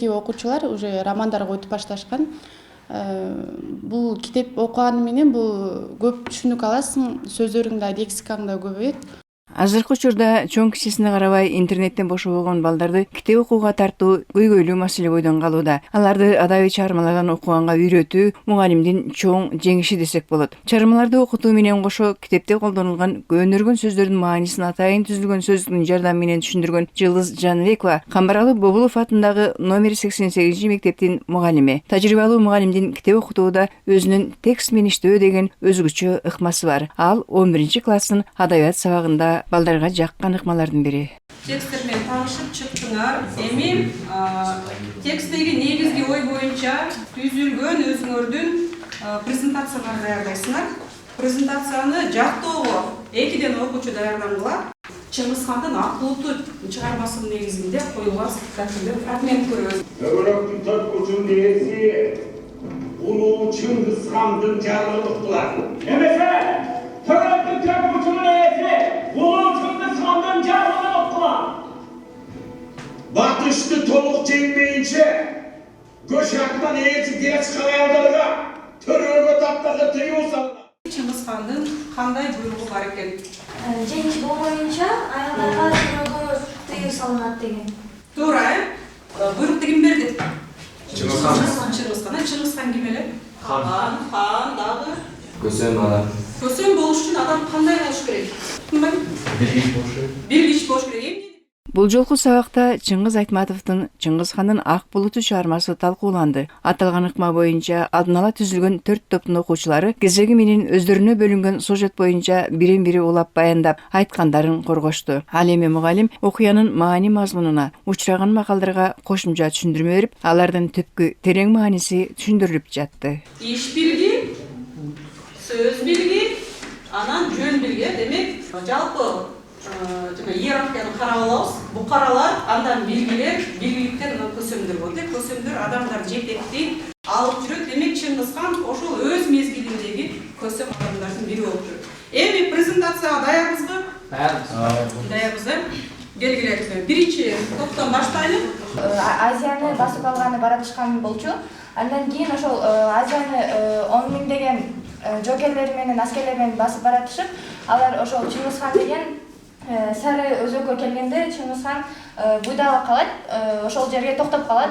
азыркы окуучулар уже романдарга өтүп башташкан. Бул китеп окуганы менен бул көп түшүнүк аласың, сөздөрүң да лексикаң да көбөйөт. Азыркы учурда чоң кичисине карабай интернеттен бошобогон балдарды китеп окууга тартуу көйгөйлүү маселе бойдон калууда. Аларды адабий чыгармалардан окуганга үйрөтүү мугалимдин чоң жеңиши десек болот. Чыгармаларды окутуу менен кошо китепте колдонулган өнөргөн сөздөрдүн маанисин атайын түзүлгөн сөздүктүн жардамы менен түшүндүргөн Жылдыз Жаныбекова Камбаралы Бобулов атындагы номер 88 мектептин мугалими. Тажрыйбалуу мугалимдин китеп окутууда өзүнүн текст менен иштөө деген өзгөчө ыкмасы бар. Ал 11-класстын адабият сабагында балдарга жаккан ыкмалардын бири. Тексттермен таанышып чыктыңар. Эми тексттеги негизги ой боюнча түзүлгөн өзүңөрдүн презентациялар даярдайсыңар. Презентацияны жактоого 2ден окуучу даярдангыла. Чыңгыз Хандын Ак булуту чыгармасынын негизинде коюлган спектакльден фрагмент көрөбүз. Төрөктүн төрткүчүн ээси улуу Чыңгыз Хандын жарлыктылар. Эмесе Төрөктүн төрткүчүн ээси улуу Чыңгыз Хандын жарлыктылар. Батышты толук жеңмейинче көч жактан ээси дияс калайдырга төрөгө таптага тыюу салган. Чыңгыз Хандын кандай буйругу бар экен? Жеңиш болбоюнча аялдарга төрөгө тыюу салынат деген. Туура, буйрукту ким берди? Чыңгыз Хан. Чыңгыз Хан ким эле? Хан дагы. Көсөм адам. Көсөм болуш үчүн адам кандай болуш керек? Билгич болуш керек. Билгич болуш керек. Бул жолку сабакта Чыңгыз Айтматовдун Чыңгыз Хандын Ак булуту чыгармасы талкууланды. Аталган ыкма боюнча алдын ала түзүлгөн 4 топтун окуучулары кезеги менен өздөрүнө бөлүнгөн сюжет боюнча бирин-бири улап баяндап айткандарын коргошту. Ал эми мугалим окуянын маани мазмунуна, учураган макалдарга кошумча түшүндүрмө берип, алардын түпкү терең мааниси түшүндүрүлүп жатты. Иш билги, сөз билги, анан жөн билги, демек жалпы иерархияны карап алабыз. Букаралар, андан билгилер, билгиликтер көсөмдөр болот. Көсөмдөр адамдар жетектейт, алып жүрөт. Демек Чыңгыз Хан ошол өз мезгилиндеги көсөм адамдардын бири болуп жүрөт. Эми презентацияга даярбызбы? Даярбыз. Белгилеп, биринчи топтон баштайлы. Азияны басып алганы баратышкан болчу. Андан кийин ошол Азияны 10 миңдеген жокерлери менен аскерлер менен басып баратышып, алар ошол Чыңгыз Хан деген Сары өзөккө келгенде Чыңгыз Хан буйдага калат, ошол жерге токтоп калат.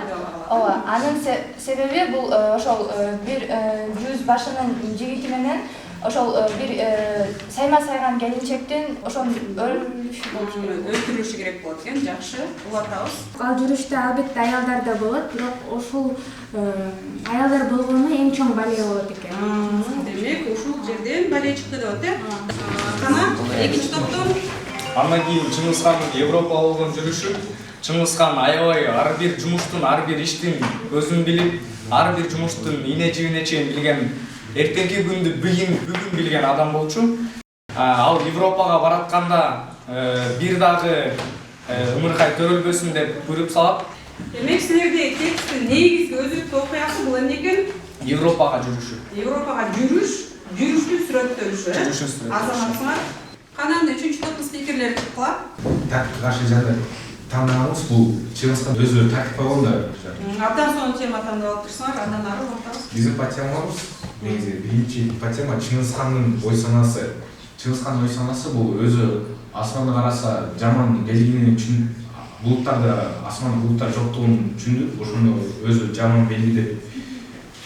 Ооба, анын себеби бул ошол бир жүз башынын жигити менен ошол бир сайма сайган келинчектин ошол өлтүрүлүшү керек болот экен. Жакшы, улатабыз. Ал жүрүштө албетте аялдар да болот, бирок ошол аялдар болгону эң чоң бале болот экен. Демек, ушул жерден бале чыкты деп атат. Кана экинчи топтон Андан кийин Чыңгыз Хандын Европага болгон жүрүшү. Чыңгыз Хан аябай ар бир жумуштун, ар бир иштин өзүн билип, ар бир жумуштун ине жибине чейин билген, эртеңки күндү бүгүн билген адам болчу. Ал Европага баратканда бир дагы ымыркай төрөлбөсүн деп буйруп салат. Демек, силердеги тексттин негизги өзүктүү окуясы бул эмне экен? Европага жүрүшү. Европага жүрүш, жүрүштү сүрөттөлүшү. Азаматсыңар. Канан үчүнчү топтун спикерлери чыккыла. Тартипке каршы жагдай тандагыбыз бул Чыңгыз Хан өзү тартипке болгондо. Абдан сонун тема тандап алыпсыңар, андан ары улантабыз. Биздин темабыз негизи биринчи тема Чыңгыз Хандын ой санасы. Чыңгыз Хандын ой санасы бул өзү асманды караса жаман белгинин үчүн булуттарды, асман булуттар жоктугун түшүндү. Ошондо өзү жаман белги деп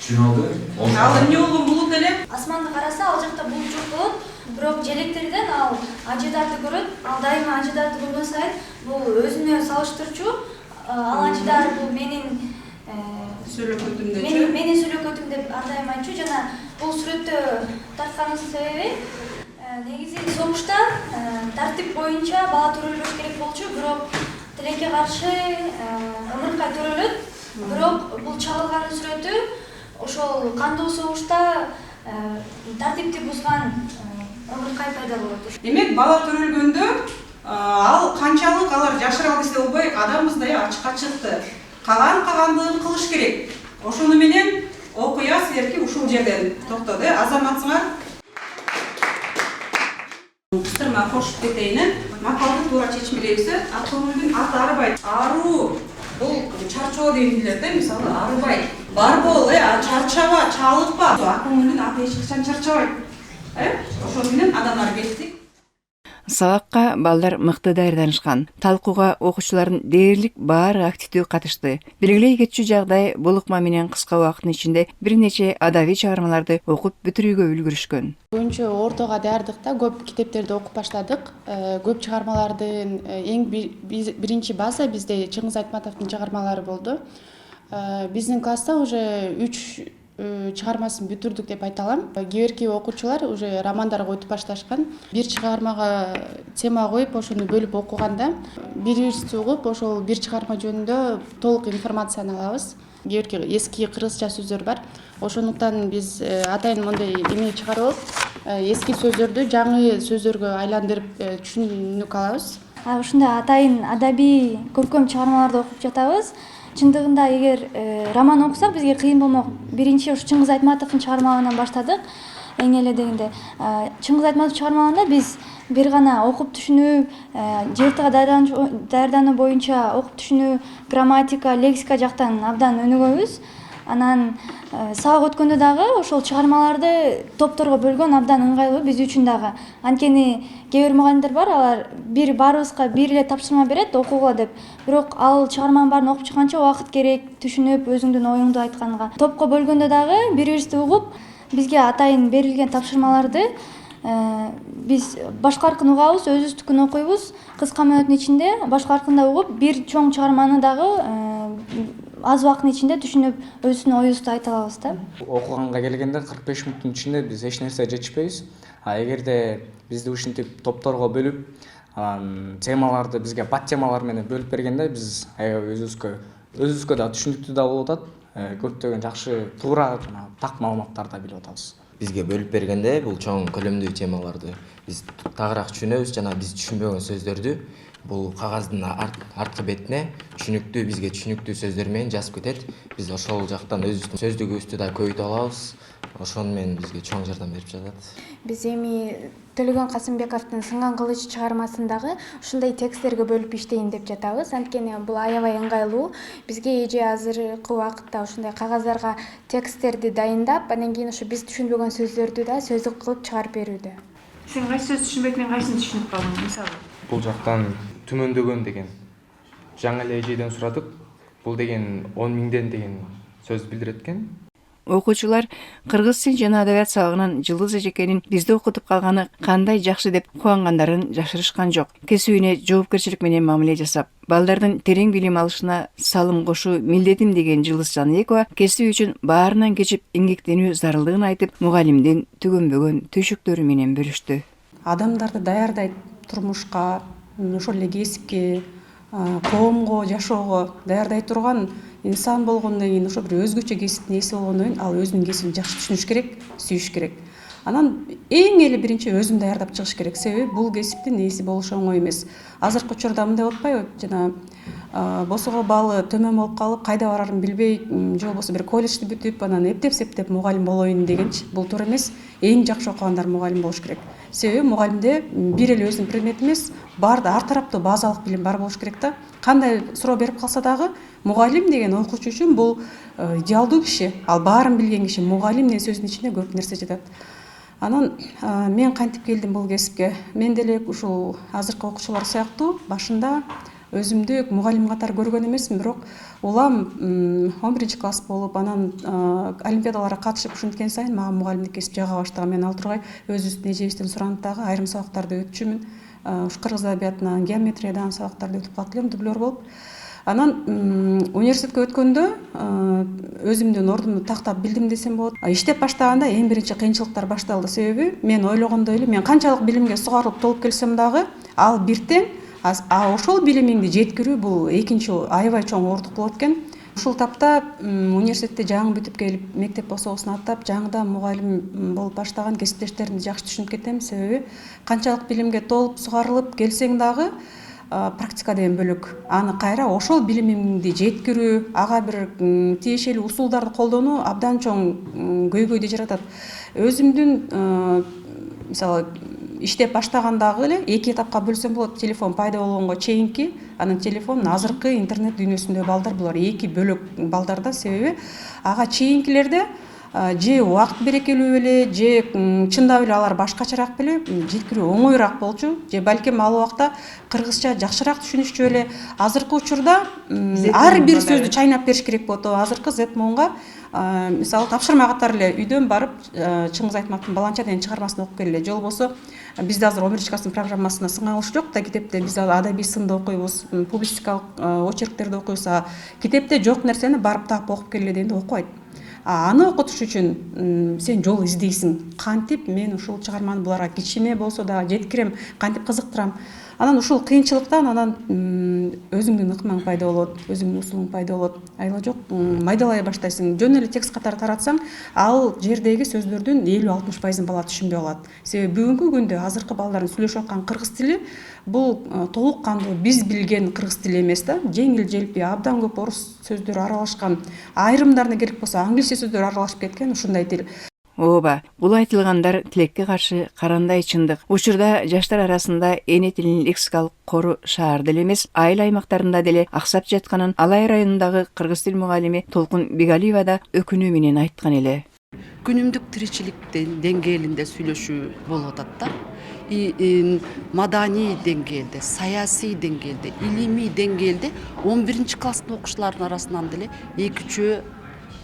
түшүнүп алды. Ал эмне болгон булут эле? Асманды караса ал жакта булут жок болот. Бирок желектерден ал ажидарды көрөт. Ал дайыма ажидарды көргөн сайын бул өзүнө салыштырчу. Ал ажидар бул менин сүйлөкөтүмдөчү. Менин сүйлөкөтүм деп ар дайым айтчу. Жана бул сүрөттө тартканын себеби негизи согушта тартип боюнча бала төрөлбөш керек болчу. Бирок тилекке каршы ымыркай төрөлөт. Бирок бул чагылган сүрөтү ошол кандуу согушта тартипти бузган ымыркай пайда болот. Демек, бала төрөлгөндө ал канчалык алар жашыра десе болбой, адамыбыздай ачыкка чыкты. Кагандыгын кылыш керек. Ошону менен окуя силерге ушул жерден токтоду. Азаматсыңар. Кыстырма кошуп кетейин. Макалды туура чечмелейбиз. Көңүлдүн аты арбайт. Аруу бул чарчоо дейдилер да, мисалы арыбай бар бол, чарчаба, чалыкпа. Акың менен ата эч качан чарчабайт. Ошол менен андан ары кеттик. Сабакка балдар мыкты даярданышкан. Талкууга окуучулардын дээрлик баары активдүү катышты. Белгилей кетчү жагдай бул ыкма менен кыска убакыттын ичинде бир нече адабий чыгармаларды окуп бүтүрүүгө үлгүрүшкөн. Көбүнчө ортого даярдыкта көп китептерди окуп баштадык. Көп чыгармалардын эң биринчи база бизде Чыңгыз Айтматовдун чыгармалары болду. Биздин класста уже 3 чыгармасын бүтүрдүк деп айта алам. Кийинки окуучулар уже романдарга өтүп башташкан. Бир чыгармага тема коюп, ошону бөлүп окуганда бири-бирибизди угуп, ошол бир чыгарма жөнүндө толук информацияны алабыз. Кийинки эски кыргызча сөздөр бар. Ошондуктан биз атайын мындай эме чыгарып алып, эски сөздөрдү жаңы сөздөргө айландырып түшүнүк алабыз. Ушундай атайын адабий көркөм чыгармаларды окуп жатабыз. Чындыгында эгер роман окусак бизге кыйын болмок. Биринчи ушу Чыңгыз Айтматовдун чыгармаларынан баштадык. Эң эле дегенде Чыңгыз Айтматов чыгармаларында биз бир гана окуп түшүнүү, жыйыртыга даярдануу боюнча окуп түшүнүү, грамматика, лексика жактан абдан өнүгөбүз. Анан сабак өткөндө дагы ошол чыгармаларды топторго бөлгөн абдан ыңгайлуу биз үчүн дагы. Анткени кээ бир мугалимдер бар, алар баарыбызга бир эле тапшырма берет окугула деп. Бирок ал чыгарманын баарын окуп чыкканча убакыт керек, түшүнүп, өзүңдүн оюңду айтканга. Топко бөлгөндө дагы бири-бирибизди угуп, бизге атайын берилген тапшырмаларды биз башка аркын угабыз, өзүбүздүкүн окуйбуз. Кыска мөөнөттүн ичинде башка аркында угуп, бир чоң чыгарманы дагы аз убакыттын ичинде түшүнүп, өзүбүздүн оюбузду айта алабыз да. Окуганга келгенде 45 мүнөттүн ичинде биз эч нерсе жетишпейбиз. Эгерде бизди ушинтип топторго бөлүп, темаларды бизге подтемалар менен бөлүп бергенде биз өзүбүзгө да түшүнүктүү да болуп атат. Көптөгөн жакшы, туура жана так маалыматтарды билип атабыз. Бизге бөлүп бергенде бул чоң көлөмдүү темаларды биз тагыраак түшүнөбүз жана биз түшүнбөгөн сөздөрдү бул кагаздын арткы бетине түшүнүктүү, бизге түшүнүктүү сөздөр менен жазып кетет. Биз ошол жактан өзүбүздүн сөздүгүбүздү да көбөйтө алабыз. Ошону менен бизге чоң жардам берип жатат. Биз эми Төлөгөн Касымбековдун Сынган кылыч чыгармасындагы ушундай тексттерге бөлүп иштейин деп жатабыз. Анткени бул аябай ыңгайлуу. Бизге эже азыркы убакытта ушундай кагаздарга тексттерди дайындап, андан кийин ушу биз түшүнбөгөн сөздөрдү да сөздүк кылып чыгарып берүүдө. Сен кайсы сөз түшүнбөйт, мен кайсын түшүнүп калдым, мисалы? Бул жактан түмөндөгөн деген жаңы эле эжеден сурадык. Бул деген 10 миңден деген сөз билдирет экен. Окуучулар кыргыз тил жана адабият сабагынан Жылдыз эжекенин бизде окутуп калганы кандай жакшы деп кубангандарын жашырышкан жок. Кесибине жоопкерчилик менен мамиле жасап, балдардын терең билим алышына салым кошуу милдетим деген Жылдыз Жаныбекова кесиби үчүн баарынан кечип эмгектенүү зарылдыгын айтып, мугалимдин түгөнбөгөн түйшүктөрү менен бөлүштү. Адамдарды даярдайт турмушка, ошол эле кесипке, коомго, жашоого даярдай турган инсан болгондон кийин ошо бир өзгөчө кесиптин ээси болгондон кийин ал өзүнүн кесибин жакшы түшүнүш керек, сүйүш керек. Анан эң эле биринчи өзүн даярдап чыгыш керек. Себеби бул кесиптин ээси болуш оңой эмес. Азыркы учурда мындай болуп атпайбы? Жана босого баалы төмөн болуп калып, кайда барарын билбей, же болбосо бир колледжди бүтүп, анан эптеп мугалим болоюн дегенчи. Бул туура эмес. Эң жакшы окугандар мугалим болуш керек. Себеби мугалимде бир эле өзүнүн предмети эмес, баарды ар тараптуу базалык билим бар болуш керек да. Кандай суроо берип калса дагы, мугалим деген окуучу үчүн бул идеалдуу киши. Ал баарын билген киши. Мугалим деген сөздүн ичинде көп нерсе жатат. Анан мен кантип келдим бул кесипке? Мен деле ушул азыркы окуучулар сыяктуу башында өзүмдү мугалим катары көргөн эмесмин, бирок улам 11 класс болуп, анан олимпиадаларга катышып ушинткен сайын мага мугалимдик кесип жага баштаган. Мен ал тургай өзүбүздүн эжебизден суранып дагы айрым сабактарды өтчүмүн. Ушу кыргыз адабиятынан, геометриядан сабактарды өтүп калып элем, дублер болуп. Анан университетке өткөндө өзүмдүн ордумду тактап билдим десем болот. Иштеп баштаганда эң биринчи кыйынчылыктар башталды. Себеби мен ойлогондой эле, мен канчалык билимге сугарылып толуп келсем дагы, ал бир тең, ошол билимиңди жеткирүү бул экинчи аябай чоң оордук болот экен. Ушул тапта университетте жаңы бүтүп келип, мектеп босогосун аттап, жаңыдан мугалим болуп баштаган кесиптештеримди жакшы түшүнүп кетем. Себеби канчалык билимге толуп сугарылып келсең дагы практика деген бөлөк. Аны кайра ошол билимиңди жеткирүү, ага бир тиешелүү усулдарды колдонуу абдан чоң көйгөйдү жаратат. Өзүмдүн мисалы иштеп баштагандагы эле эки этапка бөлсөм болот. Телефон пайда болгонго чейинки, анан телефон азыркы интернет дүйнөсүндөгү балдар, булар эки бөлөк балдар да. Себеби ага чейинкилерде же убакыт берекелүү эле, же чындап эле алар башкачараак беле, жеткирүү оңоюраак болчу, же балким ал убакта кыргызча жакшыраак түшүнүшчү эле. Азыркы учурда ар бир сөздү чайнап бериш керек болот. Азыркы Z-Mon'га мисалы тапшырма катары эле үйдөн барып Чыңгыз Айтматовдун Баланча деген чыгармасын окуп келе. Же болбосо бизде азыр 11 класстын программасына сыңалыш жок да, китепте биз адабий сынды окуйбуз, публицистикалык очерктерди окуйбуз. Китепте жок нерсени барып таап окуп келе дегенде окубайт. Аны окутуш үчүн сен жол издейсиң. Кантип мен ушул чыгарманы буларга кичине болсо да жеткирем, кантип кызыктырам. Анан ушул кыйынчылыктан анан өзүңдүн ыкмаң пайда болот, өзүңдүн усулуң пайда болот. Айла жок, майдалай баштайсың. Жөн эле текст катары таратсаң, ал жердеги сөздөрдүн 50-60% бала түшүнбөй калат. Себеби бүгүнкү күндө азыркы балдардын сүйлөшүп аткан кыргыз тили бул толук кандуу биз билген кыргыз тили эмес да. Жеңил желпи, абдан көп орус сөздөр аралашкан, айрымдарына керек болсо англисче сөздөр аралашып кеткен ушундай тил. Ооба, бул айтылгандар тилекке каршы карандай чындык. Учурда жаштар арасында эне тилинин лексикалык кору шаарда эле эмес, айыл аймактарында деле аксап жатканын Алай районундагы кыргыз тил мугалими Толкун Бигалиева да өкүнүү менен айткан эле. Күнүмдүк тиричиликтин деңгээлинде сүйлөшүү болуп атат да. Маданий деңгээлде, саясий деңгээлде, илимий деңгээлде 11 класстын окуучуларынын арасынан деле 2-3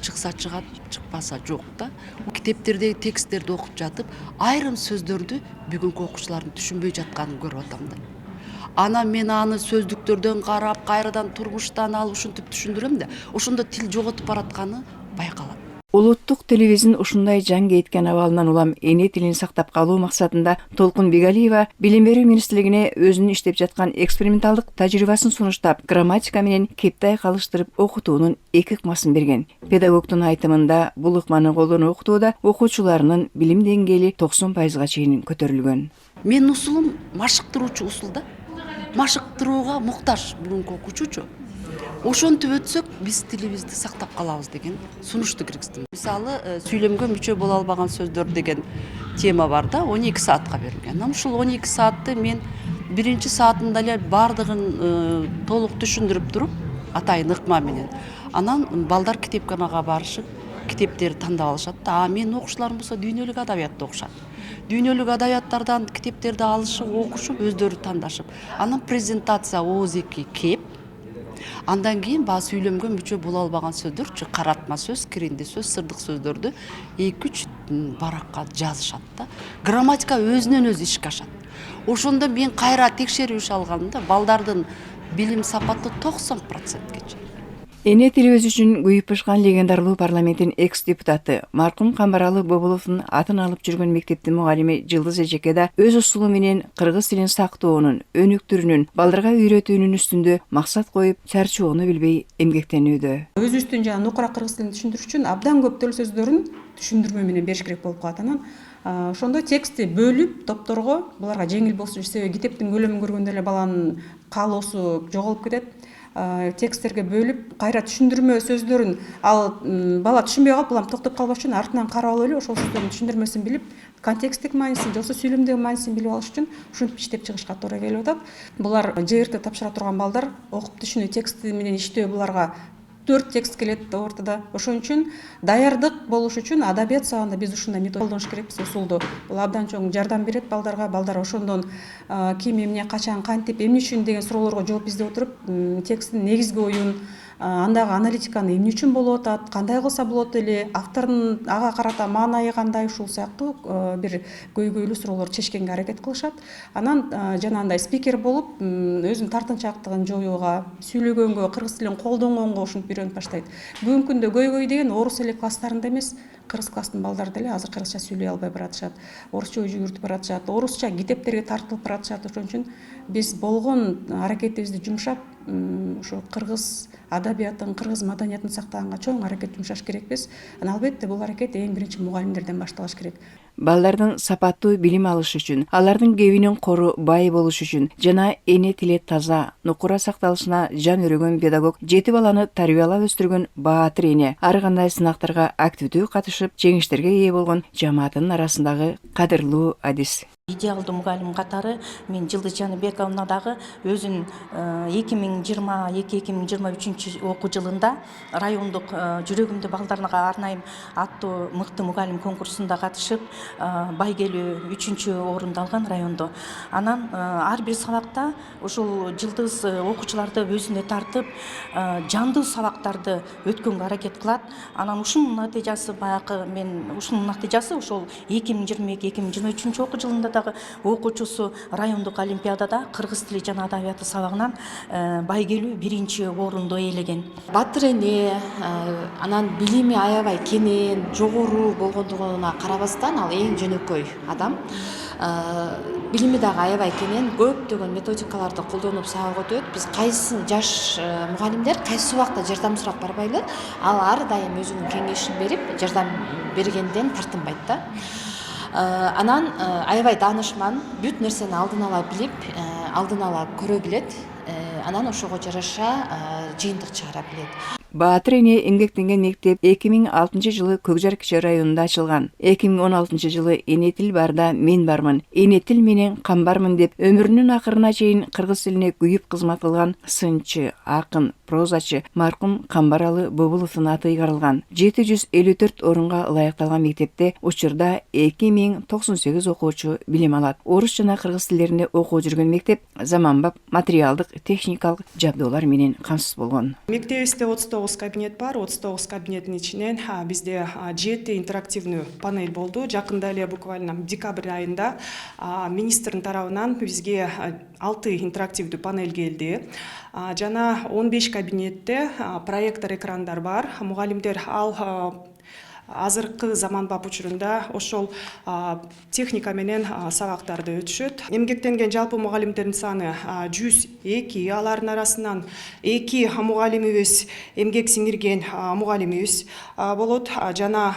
чыкса чыгат, чыкпаса жок да. Китептердеги тексттерди окуп жатып, айрым сөздөрдү бүгүнкү окуучулардын түшүнбөй жатканын көрүп атам да. Анан мен аны сөздүктөрдөн карап, кайрадан турмуштан алып ушинтип түшүндүрөм да. Ошондо тил жоготуп баратканы байкалат. Улуттук телевизион ушундай жаңы эткен абалынан улам эне тилин сактап калуу максатында Толкун Бигалиева Билим берүү министрлигине өзүнүн иштеп жаткан эксперименталдык тажрыйбасын сунуштап, грамматика менен кептай калыштырып окутуунун 2 ыкмасын берген. Педагогдун айтымында бул ыкманы колдонуп окутууда окуучуларынын билим деңгээли 90%га чейин көтөрүлгөн. Мен усулум машыктыруучу усул да. Машыктырууга муктаж бүгүнкү окуучучу. Ошентип өтсөк, биз тилибизди сактап калабыз деген сунушту киргиздим. Мисалы, сүйлөмгө мүчө боло албаган сөздөр деген тема бар да, 12 саатка берилген. Анан ушул 12 саатты мен биринчи саатында эле бардыгын толук түшүндүрүп туруп, атайын ыкма менен. Анан балдар китепканага барышып, китептерди тандап алышат да. Мен окуучуларым болсо дүйнөлүк адабиятты окушат. Дүйнөлүк адабияттардан китептерди алышып, окушуп, өздөрү тандашып. Анан презентация ооз-2 кеп, андан кийин баа сүйлөмгө мүчө боло албаган сөздөр, каратма сөз, киринди сөз, сырдык сөздөрдү 2-3 баракка жазышат да. Грамматика өзүнөн өзү ишке ашат. Ошондо мен кайра текшерүү иш алганда балдардын билим сапаты 90%ге чейин. Эне тили өзү үчүн күйүп бышкан легендарлуу парламенттин экс-депутаты маркум Камбаралы Бобуловдун атын алып жүргөн мектептин мугалими Жылдыз Эжеке да өз усулу менен кыргыз тилин сактоонун, өнүктүрүүнүн, балдарга үйрөтүүнүн үстүндө максат коюп, чарчоону билбей эмгектенүүдө. Өзүбүздүн жана нукура кыргыз тилин түшүндүрүш үчүн абдан көп төл сөздөрүн түшүндүрмө менен бериш керек болуп калат. Анан ошондо текстти бөлүп топторго, буларга жеңил болсун, себеби китептин көлөмүн көргөндө эле баланын каалоосу жоголуп кетет. Тексттерге бөлүп, кайра түшүндүрмө сөздөрүн ал бала түшүнбөй калып, булам токтоп калбаш үчүн артынан карап алып эле ошол сөздөрдүн түшүндүрмөсүн билип, контексттик маанисин, жоксо сүйлөмдөгү маанисин билип алыш үчүн ушинтип иштеп чыгышка туура келип атат. Булар ЖРТ тапшыра турган балдар, окуп түшүнүү тексти менен иштөө буларга 4 текст келет ортада. Ошон үчүн даярдык болуш үчүн адабият сабагында биз ушундай метод колдонуш керекпиз, усулду. Бул абдан чоң жардам берет балдарга. Балдар ошондон ким эмне, качан, кантип, эмне үчүн деген суроолорго жооп издеп отуруп, тексттин негизги оюн, андагы аналитиканы эмне үчүн болуп атат, кандай кылса болот эле, автордун ага карата маанайы кандай, ушул сыяктуу бир көйгөйлүү суроолорду чечкенге аракет кылышат. Анан жанагындай спикер болуп, өзүнүн тартынчаактыгын жоюуга, сүйлөгөнгө, кыргыз тилин колдонгонго ушинтип үйрөнүп баштайт. Бүгүнкү күндө көйгөй деген орус эле класстарында эмес, кыргыз класстын балдары деле азыр кыргызча сүйлөй албай баратышат. Орусча ой жүгүртүп баратышат, орусча китептерге тартылып баратышат. Ошон үчүн биз болгон аракетибизди жумшап, ошо кыргыз адабиятын, кыргыз маданиятын сактаганга чоң аракет жумшаш керекпиз. Анан албетте бул аракет эң биринчи мугалимдерден башталыш керек. Балдардын сапаттуу билим алышы үчүн, алардын кебинин кору бай болушу үчүн жана эне тили таза, нукура сакталышына жан өрөгөн педагог 7 баланы тарбиялап өстүргөн баатыр эне ар кандай сынактарга активдүү катышып, жеңиштерге ээ болгон жамааттын арасындагы кадырлуу адис. Идеалдуу мугалим катары мен Жылдыз Жаныбековна дагы өзүн 2022-2023 окуу жылында райондук жүрөгүмдү балдарга арнайым аттуу мыкты мугалим конкурсунда катышып байгелүү 3-орунду алган райондо. Анан ар бир сабакта ушул Жылдыз окуучуларды өзүнө тартып, жандуу сабактарды өткөнгө аракет кылат. Анан ушунун натыйжасы ошол 2022-2023 окуу жылында дагы окуучусу райондук олимпиадада кыргыз тили жана адабияты сабагынан байгелүү 1-орунду ээлеген. Батыр эне, анан билими аябай кенен, жогору болгондугуна карабастан ал эң жөнөкөй адам. Билими дагы аябай кенен, көптөгөн методикаларды колдонуп сабак өтөт. Биз кайсы жаш мугалимдер кайсы убакта жардам сурап барбайлы, ал ар дайым өзүнүн кеңешин берип, жардам бергенден тартынбайт да. Анан аябай таанышман, бүт нерсени алдын ала билип, алдын ала көрө билет. Анан ошого жараша жыйынтык чыгара билет. Баатыр эне эмгектенген мектеп 2006 жылы Көкжар кичи районунда ачылган. 2016 жылы эне тил барда мен бармын, эне тил менен кам бармын деп өмүрүнүн акырына чейин кыргыз тилине күйүп кызмат кылган сынчы, акын, прозачы маркум Камбаралы Бобуловдун аты ыйгарылган. 754 орунга ылайыкталган мектепте учурда 2098 окуучу билим алат. Орус жана кыргыз тилдеринде окуп жүргөн мектеп заманбап материалдык, техникалык жабдуулар менен камсыз болгон. Мектебибизде 39 кабинет бар. 39 кабинеттин ичинен бизде 7 интерактивный панель болду. Жакында эле буквально декабрь айында министрдин тарабынан бизге 6 интерактивдүү панель келди. Жана 15 кабинетте проектор экрандар бар. Мугалимдер ал азыркы заманбап учурунда ошол техника менен сабактарды өтүшөт. Эмгектенген жалпы мугалимдердин саны 102, алардын арасынан 2 мугалимибиз эмгек сиңирген мугалимибиз болот. Жана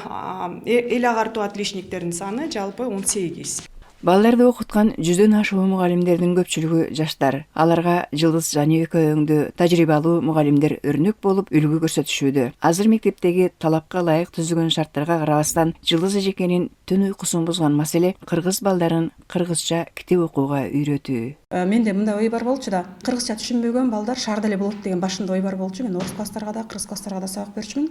эл агартуу отличниктердин саны жалпы 18. Балдарды окуткан 100дөн ашуун мугалимдердин көпчүлүгү жаштар. Аларга Жылдыз Жаныбековна тажрыйбалуу мугалимдер өрнөк болуп үлгү көрсөтүшүүдө. Азыр мектептеги талапка ылайык түзүлгөн шарттарга карабастан Жылдыз эжекенин түн уйкусун бузган маселе кыргыз балдарын кыргызча китеп окууга үйрөтүү. Менде мындай ой бар болчу да, кыргызча түшүнбөгөн балдар шаарда эле болот деген башында ой бар болчу. Мен орус класстарга да, кыргыз класстарга да сабак берчүмүн.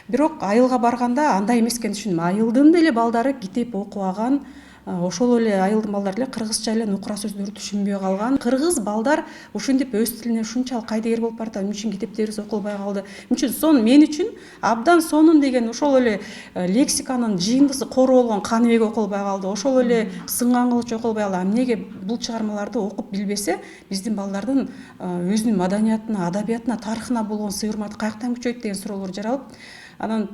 Бирок айылга барганда андай эмес экенин түшүндүм. Айылдын деле балдары китеп окубаган, ошол эле айылдын балдары эле кыргызча эле нукура сөздөрдү түшүнбөй калган. Кыргыз балдар ушинтип өз тилине ушунчалык кайдыгер болуп баратат. Эмне үчүн китептерибиз окулбай калды? Эмне үчүн сон мен үчүн абдан сонун деген ошол эле лексиканын жыйындысы кору болгон Каныбек окулбай калды. Ошол эле Сынган кылыч окулбай калды. Эмнеге бул чыгармаларды окуп билбесе, биздин балдардын өзүнүн маданиятына, адабиятына, тарыхына болгон сый урматы каяктан күчөйт деген суроолор жаралып, анан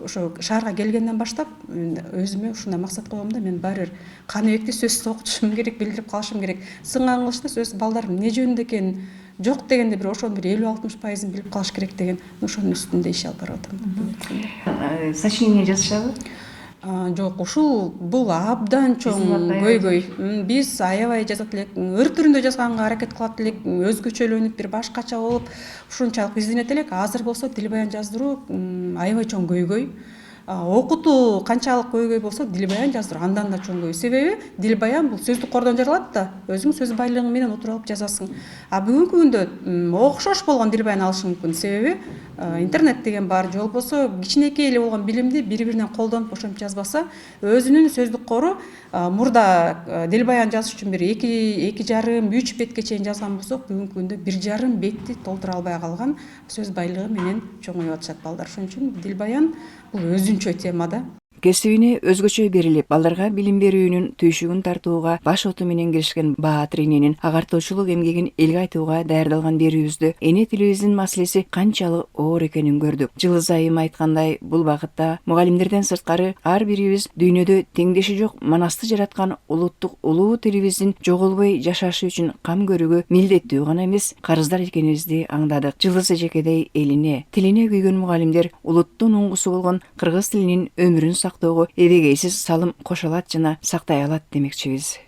ошо шаарга келгенден баштап өзүмө ушундай максат коём да, мен баары бир Каныбекти сөзсүз окутушум керек, билдирип калышым керек. Сынган кылычты сөз балдар эмне жөнүндө экенин жок дегенде бир ошонун бир 50-60% билип калыш керек деген ошонун үстүндө иш алып барып атам. Сочинение жазышабы? Жок, ушул бул абдан чоң көйгөй. Биз аябай жазат элек, ыр түрүндө жазганга аракет кылат элек, өзгөчөлөнүп бир башкача болуп, ушунчалык изденет элек. Азыр болсо тил баян жаздыруу аябай чоң көйгөй. Окутуу канчалык көйгөй болсо, дил баян жаздыруу андан да чоң көйгөй. Себеби дил баян бул сөздүк кордон жаралат да, өзүң сөз байлыгы менен отуруп алып жазасың. Бүгүнкү күндө окшош болгон дил баян алыш мүмкүн. Себеби интернет деген бар, же болбосо кичинекей эле болгон билимди бири-биринен колдонуп ошентип жазбаса, өзүнүн сөздүк кору мурда дил баян жазыш үчүн бир 2,5-3 бетке чейин жазган болсок, бүгүнкү күндө 1,5 бетти толтура албай калган сөз байлыгы менен чоңоюп атышат балдар. Ошон үчүн дил баян бул өзүнчө тема да. Кесибине өзгөчө берилип, балдарга билим берүүнүн түйшүгүн тартууга баш оту менен киришкен Баатыр эненин агартуучулук эмгегин элге айтууга даярдалган берүүбүздө эне тилибиздин маселеси канчалык оор экенин көрдүк. Жылдыз айым айткандай, бул багытта мугалимдерден сырткары ар бирибиз дүйнөдө теңдеши жок манасты жараткан улуттук улуу тилибиздин жоголбой жашашы үчүн кам көрүүгө милдеттүү гана эмес, карыздар экенибизди аңдадык. Жылдыз эжекедей элине, тилине күйгөн мугалимдер улуттун уңгусу болгон кыргыз тилинин өмүрүн сактоого эбегейсиз салым кошо алат жана сактай алат демекчибиз.